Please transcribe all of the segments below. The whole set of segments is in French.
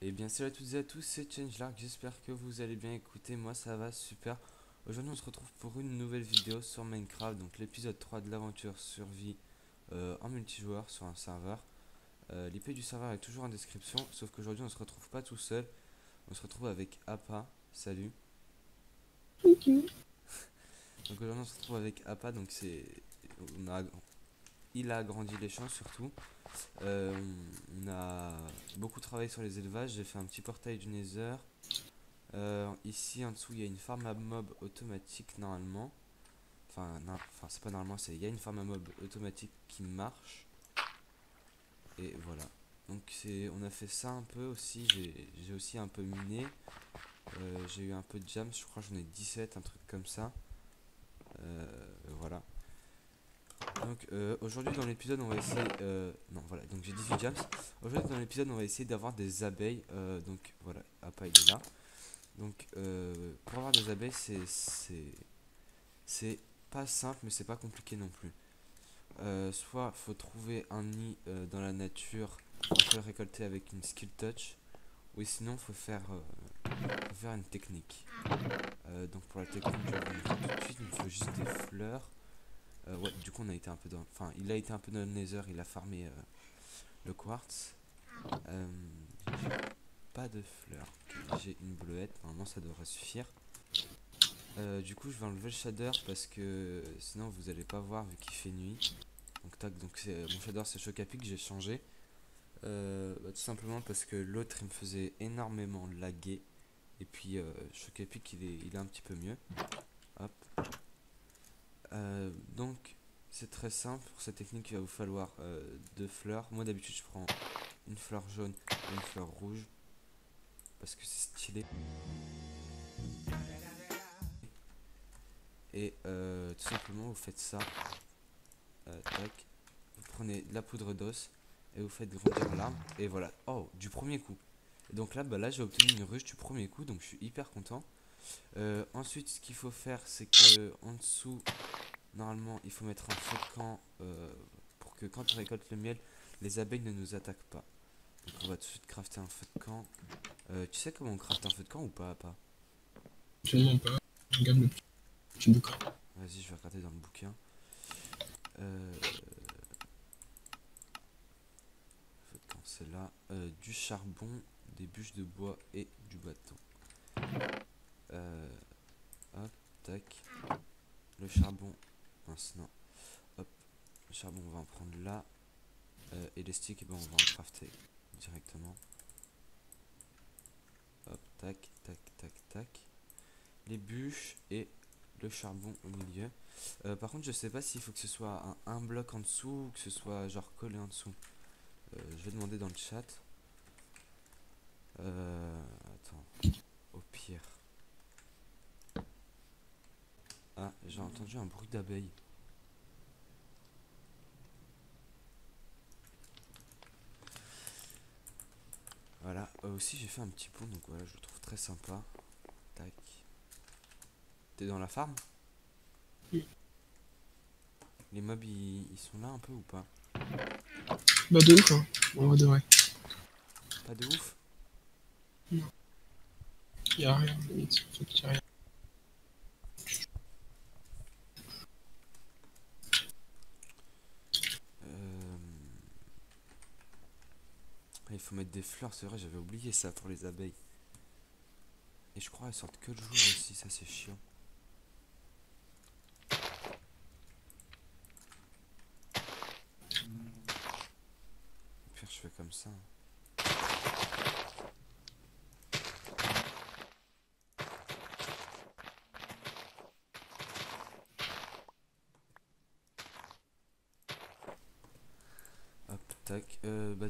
Et bien salut à toutes et à tous, c'est Changelark, j'espère que vous allez bien. Écoutez, moi ça va super. Aujourd'hui on se retrouve pour une nouvelle vidéo sur Minecraft, donc l'épisode 3 de l'aventure survie en multijoueur sur un serveur. L'IP du serveur est toujours en description, sauf qu'aujourd'hui on se retrouve pas tout seul, on se retrouve avec Appa, salut. Ok. Donc aujourd'hui on se retrouve avec Appa, donc on a, il a agrandi les champs surtout. Euh, on a beaucoup travaillé sur les élevages, j'ai fait un petit portail du Nether. Ici en dessous il y a une farm à mob automatique normalement. Enfin, non, enfin c'est pas normalement, il y a une farm à mob automatique qui marche. Et voilà. Donc on a fait ça un peu aussi. J'ai aussi un peu miné. J'ai eu un peu de jams, je crois que j'en ai 17, un truc comme ça. Euh, voilà. Donc aujourd'hui dans l'épisode on va essayer... non voilà, donc j'ai 18 jams. Aujourd'hui dans l'épisode on va essayer d'avoir des abeilles. Donc voilà, Appa il est là. Donc pour avoir des abeilles c'est pas simple, mais c'est pas compliqué non plus. Soit faut trouver un nid dans la nature, il faut le récolter avec une skill touch, ou sinon faut faire une technique. Donc pour la technique, je vais vous montrer tout de suite. Il me faut juste des fleurs. Ouais, du coup on a été un peu dans, enfin il a été un peu dans le Nether, il a farmé le quartz. Euh, j'ai pas de fleurs. Ok, j'ai une bleuette, normalement ça devrait suffire. Du coup, je vais enlever le shader parce que sinon vous allez pas voir vu qu'il fait nuit. Donc tac, donc mon shader c'est Chocapic, j'ai changé. Tout simplement parce que l'autre il me faisait énormément laguer. Et puis Chocapic il est un petit peu mieux. Hop. Donc c'est très simple. Pour cette technique, il va vous falloir deux fleurs. Moi d'habitude je prends une fleur jaune et une fleur rouge parce que c'est stylé. Et tout simplement vous faites ça. Tac. Vous prenez de la poudre d'os et vous faites grandir l'arbre. Et voilà. Oh, du premier coup. Et donc là, là j'ai obtenu une ruche du premier coup, donc je suis hyper content. Ensuite, ce qu'il faut faire, c'est que en dessous, normalement, il faut mettre un feu de camp pour que quand on récolte le miel, les abeilles ne nous attaquent pas. Donc on va tout de suite crafter un feu de camp. Tu sais comment on craft un feu de camp ou pas? Absolument pas. Regarde le petit bouquin. Vas-y, je vais regarder dans le bouquin. Euh, Feu de camp, c'est là. Du charbon, des bûches de bois et du bâton. Euh, Hop, tac. Le charbon. Mince, non. Hop, le charbon, on va en prendre là. Et les sticks, eh ben, on va en crafter directement. Hop, tac, tac, tac, tac. Les bûches et le charbon au milieu. Par contre, je sais pas s'il faut que ce soit un bloc en dessous ou que ce soit genre collé en dessous. Je vais demander dans le chat. Attends, au pire. Ah, j'ai entendu un bruit d'abeille. Voilà, aussi j'ai fait un petit pont, donc voilà, je le trouve très sympa. Tac. T'es dans la farm? Les mobs ils sont là un peu ou pas? Bah de ouf, hein. En vrai de vrai. Pas de ouf? Non, y'a rien, limite. En fait, y'a rien. Euh, Il faut mettre des fleurs, c'est vrai, j'avais oublié ça pour les abeilles. Et je crois qu'elles sortent que le jour aussi, ça c'est chiant. Au pire, je fais comme ça, hein. Hop, tac.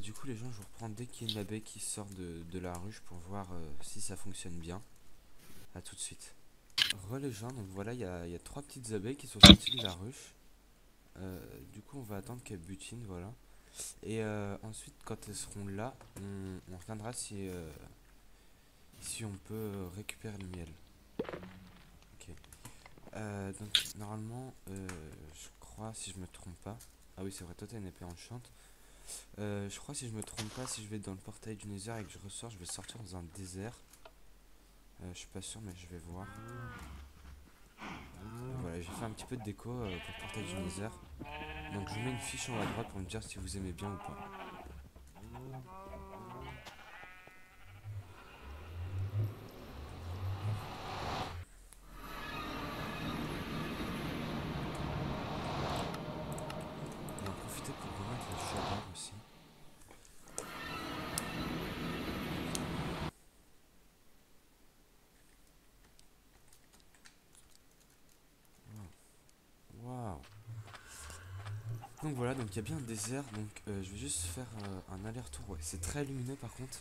Du coup, les gens, je vous reprends dès qu'il y a une abeille qui sort de la ruche pour voir si ça fonctionne bien. A tout de suite. Re les gens, donc voilà, il y a trois petites abeilles qui sont sorties de la ruche. Du coup, on va attendre qu'elles butinent, voilà. Et ensuite, quand elles seront là, on regardera si on peut récupérer le miel. Ok. Donc, normalement, je crois, si je me trompe pas. Ah oui, c'est vrai, toi t'as une épée enchante. Je crois, si je me trompe pas, si je vais dans le portail du Nether et que je ressors, je vais sortir dans un désert. Je suis pas sûr, mais je vais voir. Voilà, j'ai fait un petit peu de déco pour le portail du Nether. Donc je vous mets une fiche en haut à droite pour me dire si vous aimez bien ou pas. On va en profiter pour remettre la chaleur aussi. Waouh. Donc voilà, donc il y a bien un désert, donc je vais juste faire un aller-retour. Ouais, c'est très lumineux par contre.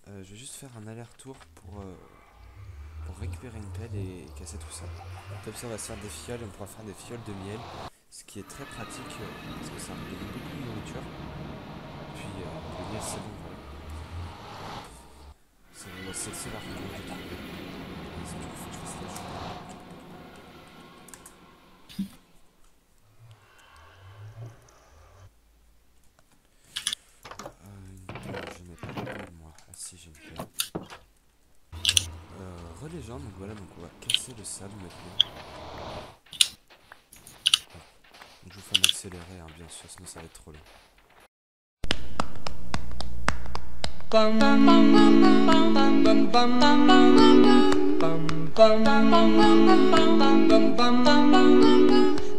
Je vais juste faire un aller-retour pour récupérer une pelle et casser tout ça. Comme ça on va se faire des fioles et on pourra faire des fioles de miel. Ce qui est très pratique parce que ça redonne beaucoup de nourriture. Puis le miel c'est bon, voilà. C'est le seul argument que j'ai trouvé. C'est tout, faut que je fasse la chose. Je n'ai pas de pelle moi. Ah si, j'ai une pelle. Relégende, donc voilà, donc on va casser le sable maintenant. Donc je vous fais m'accélérer, hein, bien sûr, sinon ça va être trop long.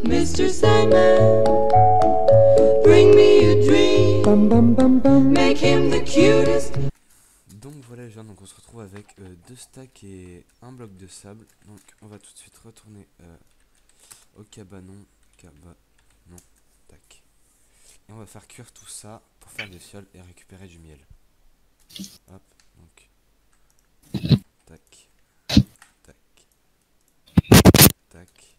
Mr. Sandman, bring me a dream, make him the cutest. Donc voilà les gens, donc on se retrouve avec 2 stacks et un bloc de sable. Donc on va tout de suite retourner au cabanon. Tac. Et on va faire cuire tout ça pour faire des fioles et récupérer du miel. Hop, donc. Tac. Tac. Tac.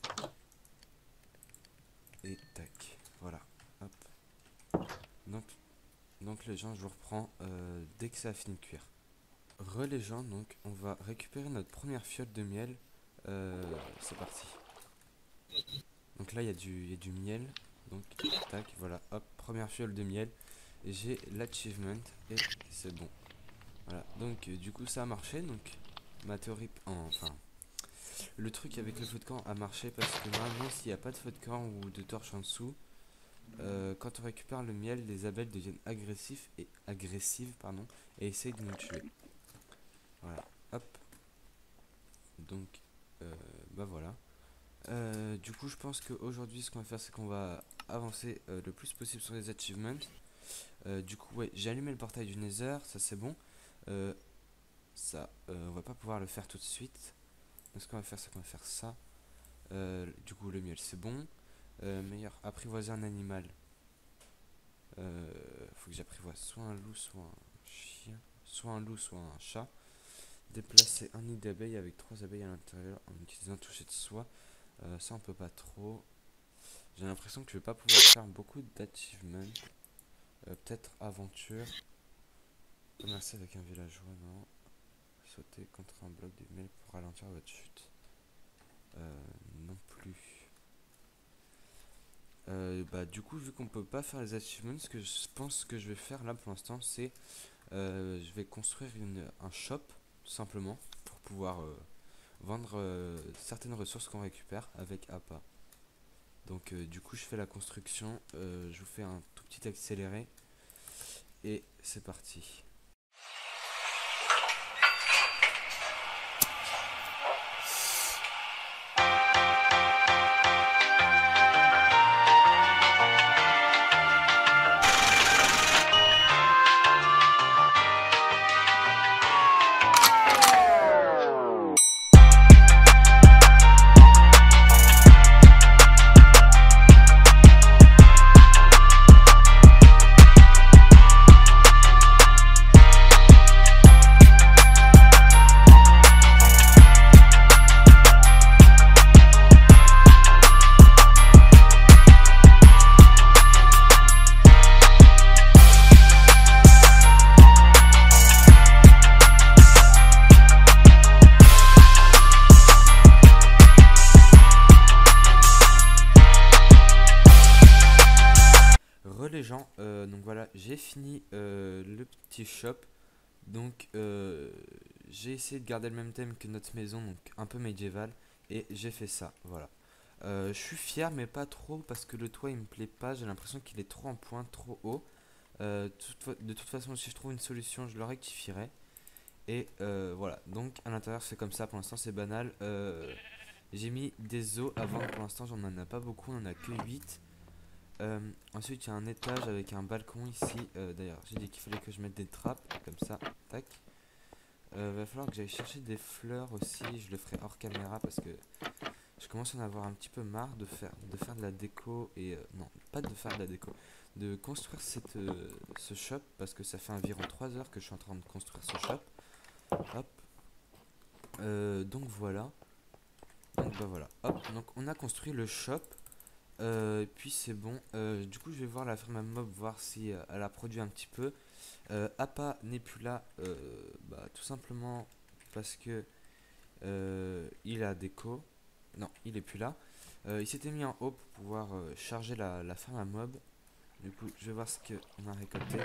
Et tac. Voilà. Hop. Donc les gens, je vous reprends dès que ça a fini de cuire. Les gens, donc on va récupérer notre première fiole de miel. C'est parti. Donc là il y a du miel. Donc tac, voilà, hop, première fiole de miel. J'ai l'achievement et c'est bon. Voilà, donc du coup ça a marché. Donc ma théorie, enfin le truc avec le feu de camp a marché parce que normalement s'il n'y a pas de feu de camp ou de torche en dessous, quand on récupère le miel, les abeilles deviennent agressives et essayent de nous tuer. Voilà, hop. Donc bah voilà. Du coup je pense qu'aujourd'hui ce qu'on va faire, c'est qu'on va avancer le plus possible sur les achievements. Du coup ouais, j'ai allumé le portail du Nether, ça c'est bon. On va pas pouvoir le faire tout de suite. Donc ce qu'on va faire, c'est qu'on va faire ça. Du coup le miel c'est bon. Meilleur apprivoiser un animal. Faut que j'apprivoise soit un loup, soit un chien, soit un loup, soit un chat. Déplacer un nid d'abeilles avec 3 abeilles à l'intérieur en utilisant toucher de soie. Ça on peut pas trop. J'ai l'impression que je vais pas pouvoir faire beaucoup d'achievements. Peut-être aventure. Commercer avec un villageois, non. Sauter contre un bloc de miel pour ralentir votre chute. Non plus. Bah du coup vu qu'on peut pas faire les achievements, ce que je pense que je vais faire là pour l'instant c'est je vais construire un shop tout simplement pour pouvoir vendre certaines ressources qu'on récupère avec APA. Donc du coup je fais la construction, je vous fais un tout petit accéléré et c'est parti. donc voilà, j'ai fini le petit shop. Donc j'ai essayé de garder le même thème que notre maison, donc un peu médiéval, et j'ai fait ça, voilà. Je suis fier mais pas trop parce que le toit il me plaît pas, j'ai l'impression qu'il est trop en pointe, trop haut. De toute façon si je trouve une solution je le rectifierai. Et voilà, donc à l'intérieur c'est comme ça, pour l'instant c'est banal. J'ai mis des os avant, pour l'instant j'en en a pas beaucoup, on en a que 8. Ensuite il y a un étage avec un balcon ici. D'ailleurs j'ai dit qu'il fallait que je mette des trappes, comme ça, tac. Va falloir que j'aille chercher des fleurs aussi, je le ferai hors caméra parce que je commence à en avoir un petit peu marre de faire de la déco et non, pas de faire de la déco, de construire ce shop parce que ça fait environ 3 heures que je suis en train de construire ce shop. Hop. Donc voilà. Donc bah voilà. Hop. Donc on a construit le shop. Et puis c'est bon. Du coup je vais voir la ferme à mob voir si elle a produit un petit peu. Appa n'est plus là. Bah tout simplement parce que il a déco. Non, il est plus là. Il s'était mis en haut pour pouvoir charger la ferme à mob. Du coup, je vais voir ce qu'on a récolté.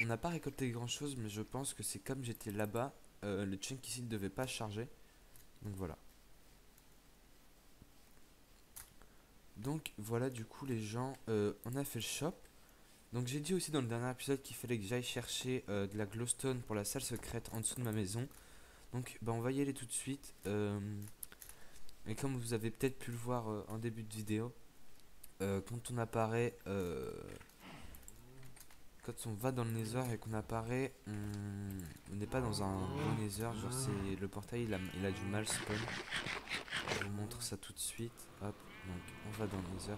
On n'a pas récolté grand chose, mais je pense que c'est comme j'étais là-bas, le chunk ici ne devait pas charger. Donc voilà. Donc voilà, du coup, les gens, on a fait le shop. Donc j'ai dit aussi dans le dernier épisode qu'il fallait que j'aille chercher de la glowstone pour la salle secrète en dessous de ma maison. Donc bah, on va y aller tout de suite. Et comme vous avez peut-être pu le voir en début de vidéo, quand on apparaît, quand on va dans le Nether et qu'on apparaît, on n'est pas dans un bon Nether, genre c'est le portail il a du mal spawn. Je vous montre ça tout de suite. Hop, donc on va dans le Nether.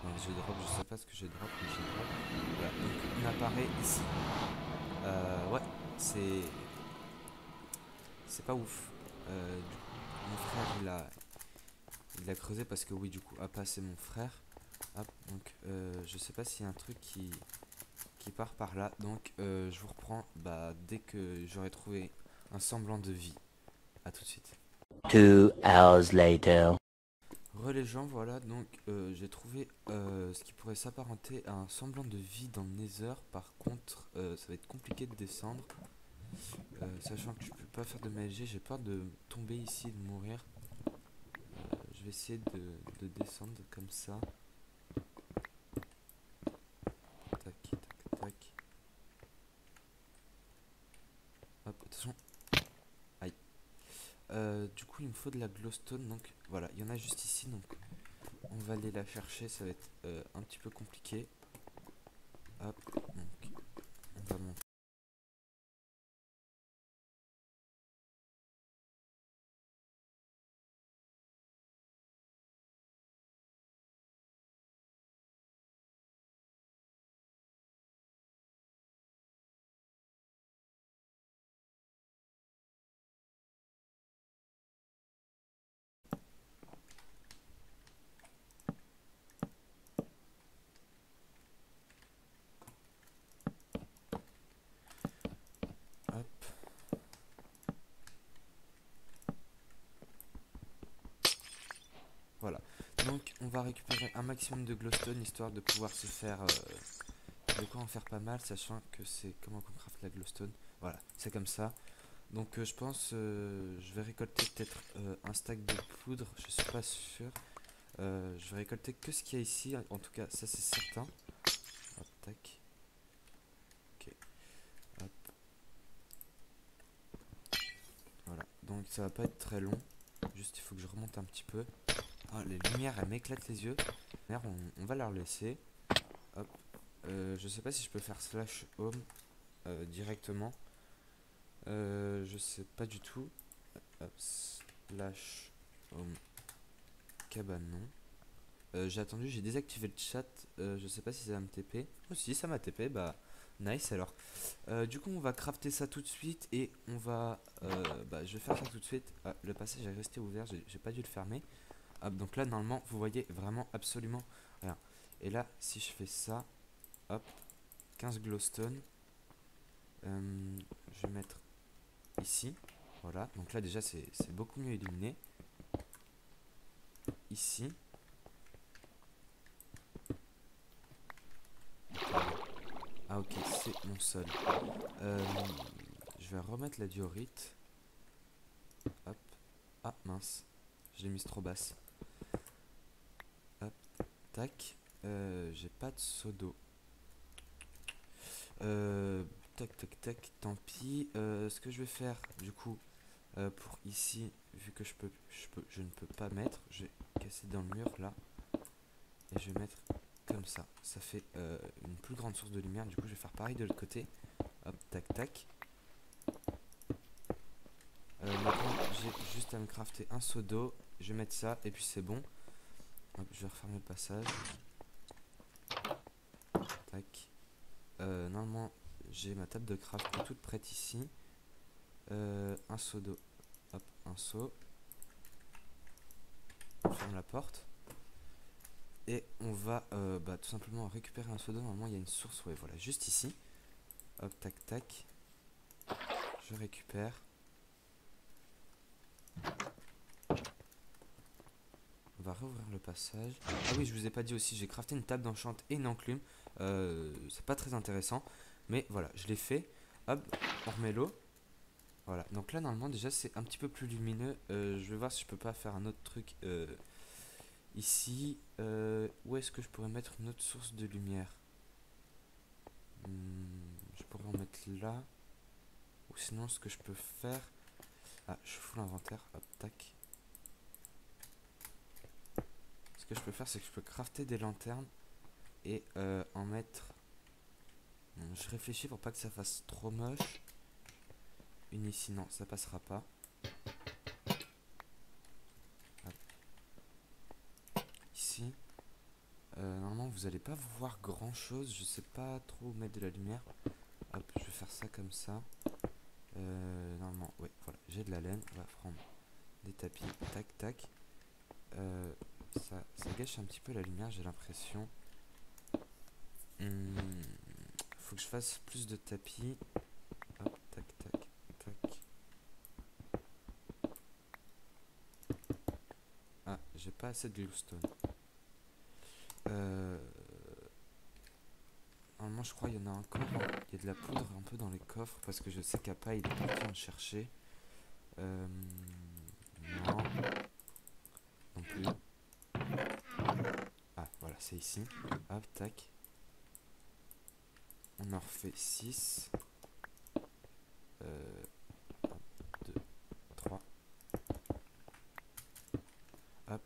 Non, j'ai drop, je sais pas ce que j'ai drop, mais j'ai drop. Voilà, donc on apparaît ici. Ouais, c'est pas ouf. Du coup, mon frère il a creusé parce que oui, du coup, Appa c'est mon frère. Hop, donc je sais pas s'il y a un truc qui part par là. Donc je vous reprends bah, dès que j'aurai trouvé un semblant de vie. A tout de suite. 2 hours later. Les gens, voilà, donc j'ai trouvé ce qui pourrait s'apparenter à un semblant de vie dans le Nether. Par contre, ça va être compliqué de descendre. Sachant que je peux pas faire de magie, j'ai peur de tomber ici et de mourir. Je vais essayer de descendre comme ça. Tac, tac, tac. Hop, attention. Aïe. Du coup, il me faut de la glowstone, donc voilà, il y en a juste ici, donc on va aller la chercher, ça va être un petit peu compliqué. Hop, donc on va monter. Hop. Voilà. Donc on va récupérer un maximum de glowstone histoire de pouvoir se faire de quoi en faire pas mal, sachant que c'est comment qu'on craft la glowstone. Voilà, c'est comme ça. Donc je pense je vais récolter peut-être un stack de poudre, je suis pas sûr. Je vais récolter que ce qu'il y a ici, en tout cas ça c'est certain. Hop, tac. Ok. Hop. Voilà, donc ça va pas être très long. Juste il faut que je remonte un petit peu. Oh, les lumières elles m'éclatent les yeux. On va leur laisser. Hop. Je sais pas si je peux faire slash home directement. Je sais pas du tout. Hop, slash home cabane non. J'ai attendu, j'ai désactivé le chat. Je sais pas si ça va me TP. Oh si ça m'a TP, bah nice alors. Du coup on va crafter ça tout de suite et on va bah je vais faire ça tout de suite. Ah, le passage est resté ouvert, j'ai pas dû le fermer. Hop, donc là normalement vous voyez vraiment absolument rien. Et là si je fais ça, hop, 15 glowstone. Je vais mettre ici. Voilà, donc là déjà c'est beaucoup mieux illuminé. Ici. Ah ok, c'est mon sol. Je vais remettre la diorite. Hop. Ah mince, je l'ai mise trop basse. Hop, tac. J'ai pas de seau d'eau. Tac tac tac, tant pis. Ce que je vais faire du coup pour ici, vu que je ne peux pas mettre, je vais casser dans le mur là. Et je vais mettre comme ça. Ça fait une plus grande source de lumière. Du coup je vais faire pareil de l'autre côté. Hop, tac tac. Maintenant j'ai juste à me crafter un seau d'eau. Je vais mettre ça et puis c'est bon. Hop, je vais refermer le passage. Tac. Normalement j'ai ma table de craft qui est toute prête ici. Un seau d'eau. Hop, un seau. On ferme la porte. Et on va tout simplement récupérer un seau d'eau. Normalement il y a une source, ouais, voilà, juste ici. Hop, tac tac. Je récupère. On va réouvrir le passage. Ah oui, je vous ai pas dit aussi, j'ai crafté une table d'enchant et une enclume. C'est pas très intéressant, mais voilà, je l'ai fait. Hop, on remet l'eau. Voilà, donc là normalement déjà c'est un petit peu plus lumineux. Je vais voir si je peux pas faire un autre truc ici. Où est-ce que je pourrais mettre une autre source de lumière? Je pourrais en mettre là. Ou sinon ce que je peux faire... Ah, je fous l'inventaire. Hop, tac. Ce que je peux faire, c'est que je peux crafter des lanternes et en mettre... Je réfléchis pour pas que ça fasse trop moche. Une ici, non, ça passera pas. Hop. Ici. Normalement, vous allez pas voir grand chose. Je sais pas trop où mettre de la lumière. Hop, je vais faire ça comme ça. Normalement, ouais, voilà, j'ai de la laine. On va prendre des tapis. Tac, tac. Ça gâche un petit peu la lumière, j'ai l'impression. Faut que je fasse plus de tapis. Hop, tac, tac, tac. Ah, j'ai pas assez de glowstone. Normalement, je crois qu'il y en a encore. Il y a de la poudre un peu dans les coffres parce que je sais qu'Appa il est parti en chercher. Non. Non plus. Ah, voilà, c'est ici. Hop, tac. On en refait 6. 1, 2, 3. Hop.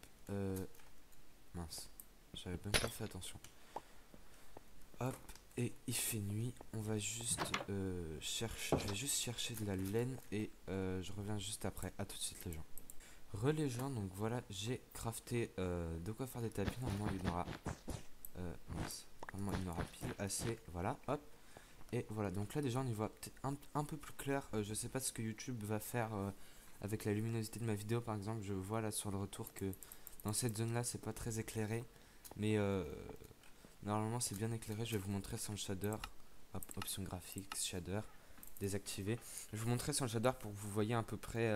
Mince. J'avais même pas fait attention. Hop. Et il fait nuit. On va juste chercher. Je vais juste chercher de la laine et je reviens juste après. À tout de suite les gens. Les gens, donc voilà, j'ai crafté de quoi faire des tapis. Normalement il y en aura mince. Normalement il y en aura pile assez. Voilà, hop. Et voilà, donc là déjà on y voit peut-être un peu plus clair. Je sais pas ce que YouTube va faire avec la luminosité de ma vidéo par exemple. Je vois là sur le retour que dans cette zone là c'est pas très éclairé. Mais normalement c'est bien éclairé. Je vais vous montrer sans le shader. Hop, option graphique, shader, désactivé. Je vais vous montrer sans le shader pour que vous voyez à peu près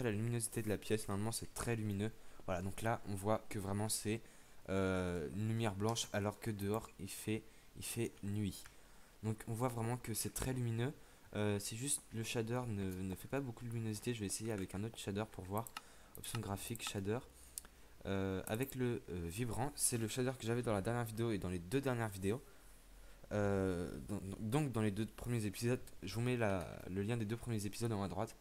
la luminosité de la pièce. Normalement c'est très lumineux. Voilà, donc là on voit que vraiment c'est une lumière blanche alors que dehors il fait nuit. Donc on voit vraiment que c'est très lumineux. C'est juste le shader ne fait pas beaucoup de luminosité. Je vais essayer avec un autre shader pour voir. Option graphique, shader. Avec le vibrant, c'est le shader que j'avais dans la dernière vidéo et dans les deux dernières vidéos. Donc dans les deux premiers épisodes, je vous mets le lien des deux premiers épisodes en haut à droite.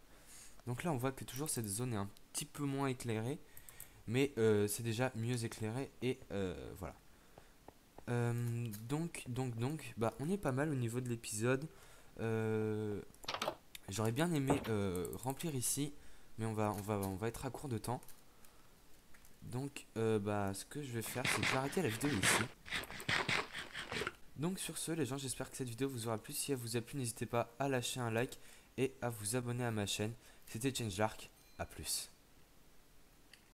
Donc là on voit que toujours cette zone est un petit peu moins éclairée, mais c'est déjà mieux éclairé et voilà. Donc, bah, on est pas mal au niveau de l'épisode. J'aurais bien aimé remplir ici, mais on va être à court de temps. Donc, bah, ce que je vais faire, c'est que je vais arrêter la vidéo ici. Donc, sur ce, les gens, j'espère que cette vidéo vous aura plu. Si elle vous a plu, n'hésitez pas à lâcher un like et à vous abonner à ma chaîne. C'était ChangeLark, à plus.